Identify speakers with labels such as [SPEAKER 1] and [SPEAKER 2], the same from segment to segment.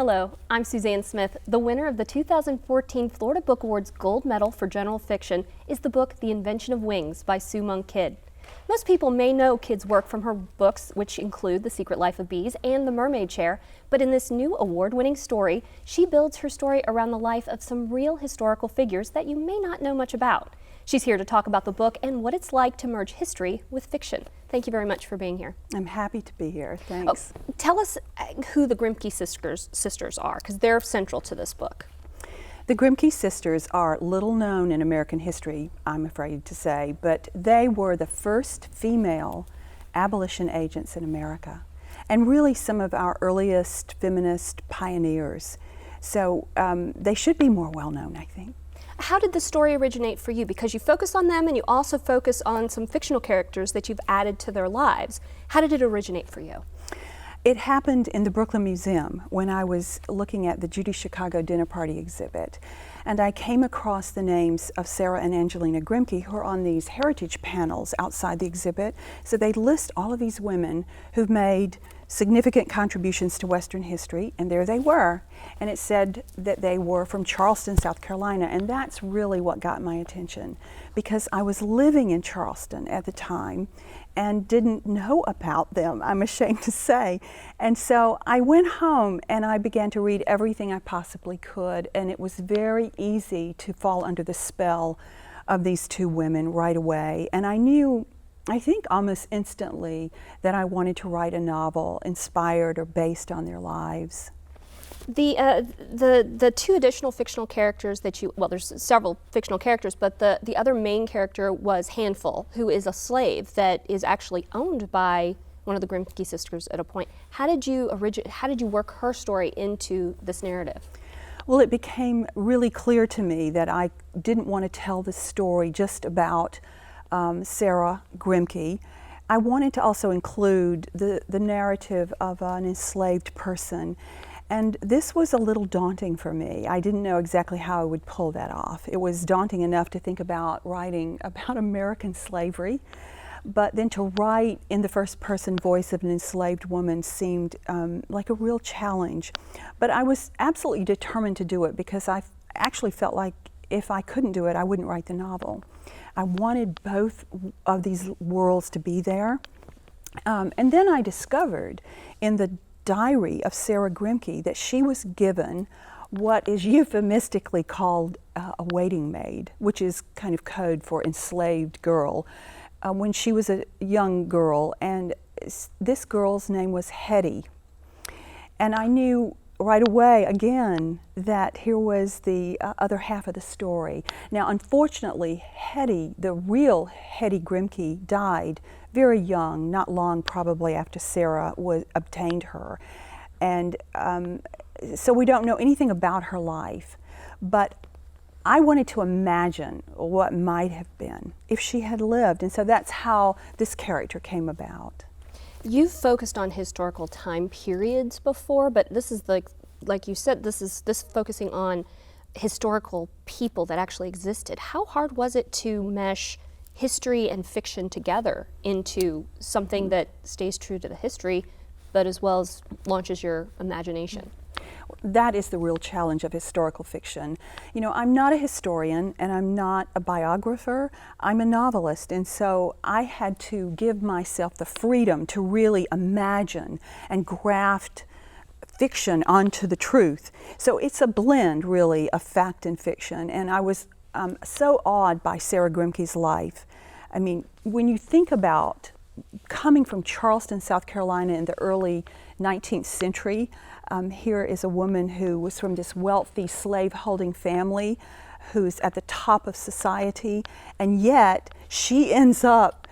[SPEAKER 1] Hello, I'm Suzanne Smith. The winner of the 2014 Florida Book Awards Gold Medal for General Fiction is the book The Invention of Wings by Sue Monk Kidd. Most people may know Kidd's work from her books, which include The Secret Life of Bees and The Mermaid Chair, but in this new award-winning story, she builds her story around the life of some real historical figures that you may not know much about. She's here to talk about the book and what it's like to merge history with fiction. Thank you very much for being here.
[SPEAKER 2] I'm happy to be here. Thanks.
[SPEAKER 1] Oh, tell us who the Grimke sisters are, because they're central to this book.
[SPEAKER 2] The Grimke sisters are little known in American history, I'm afraid to say, but they were the first female abolition agents in America, and really some of our earliest feminist pioneers. So they should be more well known, I think.
[SPEAKER 1] How did the story originate for you? Because you focus on them and you also focus on some fictional characters that you've added to their lives. How did it originate for you?
[SPEAKER 2] It happened in the Brooklyn Museum when I was looking at the Judy Chicago dinner party exhibit, and I came across the names of Sarah and Angelina Grimke, who are on these heritage panels outside the exhibit. So they list all of these women who've made significant contributions to Western history, and there they were. And it said that they were from Charleston, South Carolina, and that's really what got my attention, because I was living in Charleston at the time and didn't know about them, I'm ashamed to say. And so I went home and I began to read everything I possibly could, and it was very easy to fall under the spell of these two women right away. And I knew, I think almost instantly, that I wanted to write a novel inspired or based on their lives.
[SPEAKER 1] The two additional fictional characters that you, well, there's several fictional characters, but the other main character was Handful, who is a slave that is actually owned by one of the Grimke sisters at a point. How did you work her story into this narrative?
[SPEAKER 2] Well, it became really clear to me that I didn't want to tell the story just about Sarah Grimke. I wanted to also include the narrative of an enslaved person. And this was a little daunting for me. I didn't know exactly how I would pull that off. It was daunting enough to think about writing about American slavery, but then to write in the first person voice of an enslaved woman seemed like a real challenge. But I was absolutely determined to do it, because I actually felt like if I couldn't do it, I wouldn't write the novel. I wanted both of these worlds to be there. And then I discovered in the diary of Sarah Grimke that she was given what is euphemistically called a waiting maid, which is kind of code for enslaved girl, when she was a young girl, and this girl's name was Hetty. And I knew right away, again, that here was the other half of the story. Now, unfortunately, Hetty, the real Hetty Grimke, died very young, not long probably after Sarah obtained her. And so we don't know anything about her life. But I wanted to imagine what might have been if she had lived. And so that's how this character came about.
[SPEAKER 1] You've focused on historical time periods before, but this is like you said, this focusing on historical people that actually existed. How hard was it to mesh history and fiction together into something that stays true to the history, but as well as launches your imagination?
[SPEAKER 2] That is the real challenge of historical fiction. You know, I'm not a historian and I'm not a biographer, I'm a novelist, and so I had to give myself the freedom to really imagine and graft fiction onto the truth. So it's a blend, really, of fact and fiction, and I was so awed by Sarah Grimke's life. I mean, when you think about coming from Charleston, South Carolina in the early 19th century, here is a woman who was from this wealthy slave-holding family who's at the top of society, and yet she ends up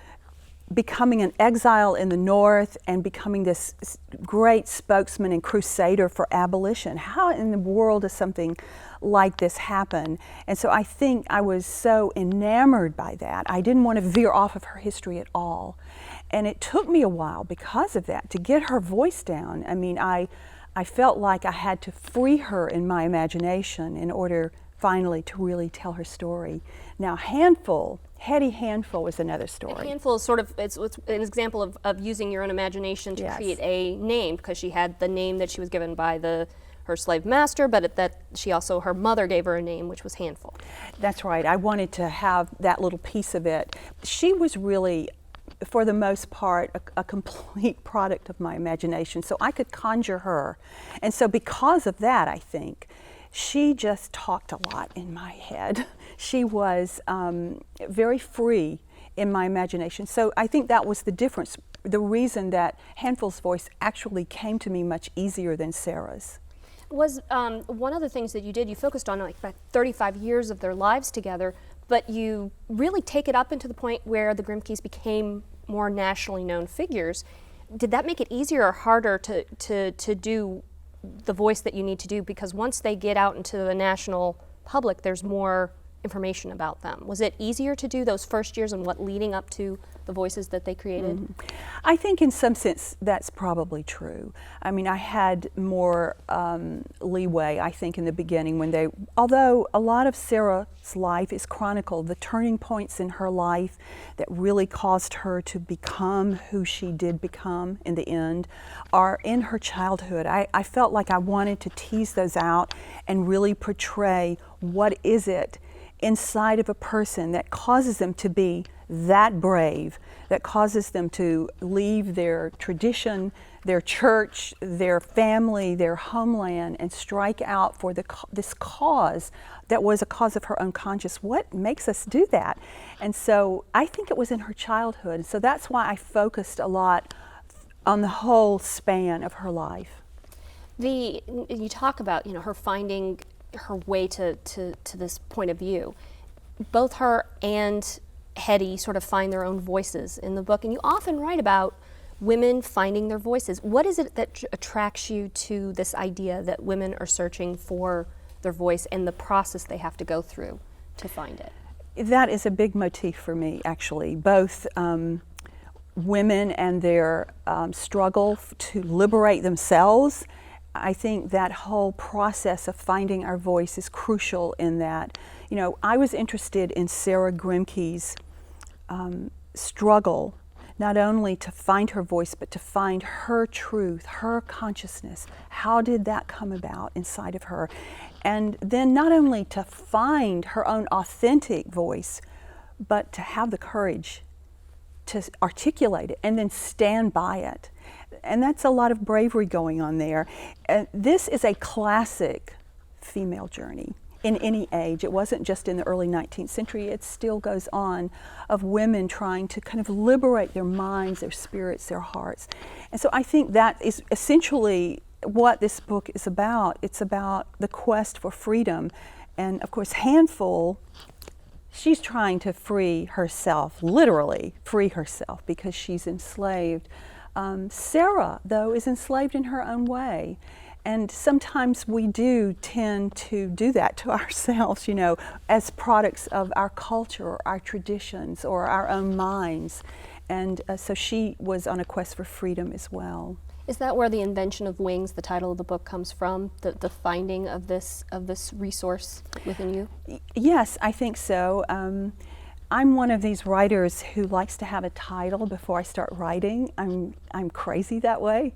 [SPEAKER 2] becoming an exile in the North and becoming this great spokesman and crusader for abolition. How in the world does something like this happen? And so I think I was so enamored by that. I didn't want to veer off of her history at all. And it took me a while because of that to get her voice down. I mean, I felt like I had to free her in my imagination in order finally to really tell her story. Now, Hetty Handful is another story.
[SPEAKER 1] A handful is sort of, it's an example of using your own imagination to create a name, because she had the name that she was given by her slave master, but that she also, her mother gave her a name, which was Handful.
[SPEAKER 2] That's right. I wanted to have that little piece of it. She was really, for the most part, a complete product of my imagination, so I could conjure her. And so because of that, I think, she just talked a lot in my head. She was very free in my imagination. So I think that was the difference, the reason that Handful's voice actually came to me much easier than Sarah's.
[SPEAKER 1] Was one of the things that you did, you focused on like about 35 years of their lives together, but you really take it up into the point where the Grimkes became more nationally known figures. Did that make it easier or harder to do the voice that you need to do? Because once they get out into the national public, there's more information about them. Was it easier to do those first years and what leading up to the voices that they created?
[SPEAKER 2] I think in some sense that's probably true. I mean, I had more leeway, I think, in the beginning when they, although a lot of Sarah's life is chronicled, the turning points in her life that really caused her to become who she did become in the end are in her childhood. I felt like I wanted to tease those out and really portray what is it inside of a person that causes them to be that brave, that causes them to leave their tradition, their church, their family, their homeland, and strike out for this cause that was a cause of her own conscience. What makes us do that? And so I think it was in her childhood. So that's why I focused a lot on the whole span of her life.
[SPEAKER 1] You talk about, her finding her way to this point of view. Both her and Hetty sort of find their own voices in the book, and you often write about women finding their voices. What is it that attracts you to this idea that women are searching for their voice and the process they have to go through to find it?
[SPEAKER 2] That is a big motif for me, actually. Both women and their struggle to liberate themselves. I think that whole process of finding our voice is crucial in that. I was interested in Sarah Grimke's struggle, not only to find her voice, but to find her truth, her consciousness. How did that come about inside of her? And then not only to find her own authentic voice, but to have the courage to articulate it and then stand by it. And that's a lot of bravery going on there. This is a classic female journey in any age. It wasn't just in the early 19th century. It still goes on, of women trying to kind of liberate their minds, their spirits, their hearts. And so I think that is essentially what this book is about. It's about the quest for freedom. And of course, Handful, she's trying to free herself, literally free herself, because she's enslaved. Sarah, though, is enslaved in her own way. And sometimes we do tend to do that to ourselves, as products of our culture, or our traditions, or our own minds. And so she was on a quest for freedom as well.
[SPEAKER 1] Is that where the invention of wings, the title of the book, comes from? The finding of this resource within you?
[SPEAKER 2] Yes, I think so. I'm one of these writers who likes to have a title before I start writing. I'm crazy that way.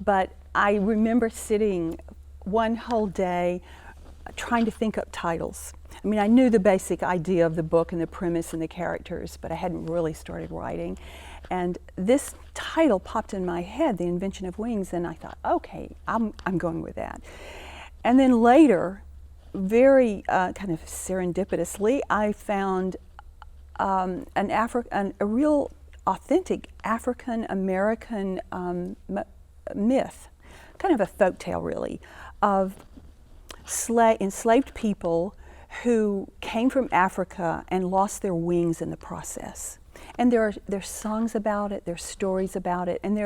[SPEAKER 2] But I remember sitting one whole day trying to think up titles. I mean, I knew the basic idea of the book and the premise and the characters, but I hadn't really started writing. And this title popped in my head, The Invention of Wings, and I thought, okay, I'm going with that. And then later, very kind of serendipitously, I found a real authentic African-American myth, kind of a folktale really, of enslaved people who came from Africa and lost their wings in the process. And there's songs about it, there's stories about it, and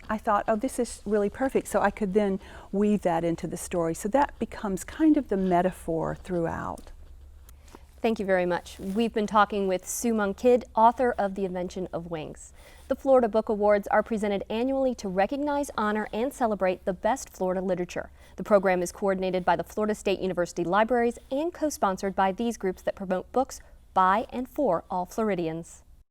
[SPEAKER 2] I thought, oh, this is really perfect, so I could then weave that into the story. So that becomes kind of the metaphor throughout.
[SPEAKER 1] Thank you very much. We've been talking with Sue Monk Kidd, author of The Invention of Wings. The Florida Book Awards are presented annually to recognize, honor, and celebrate the best Florida literature. The program is coordinated by the Florida State University Libraries and co-sponsored by these groups that promote books by and for all Floridians.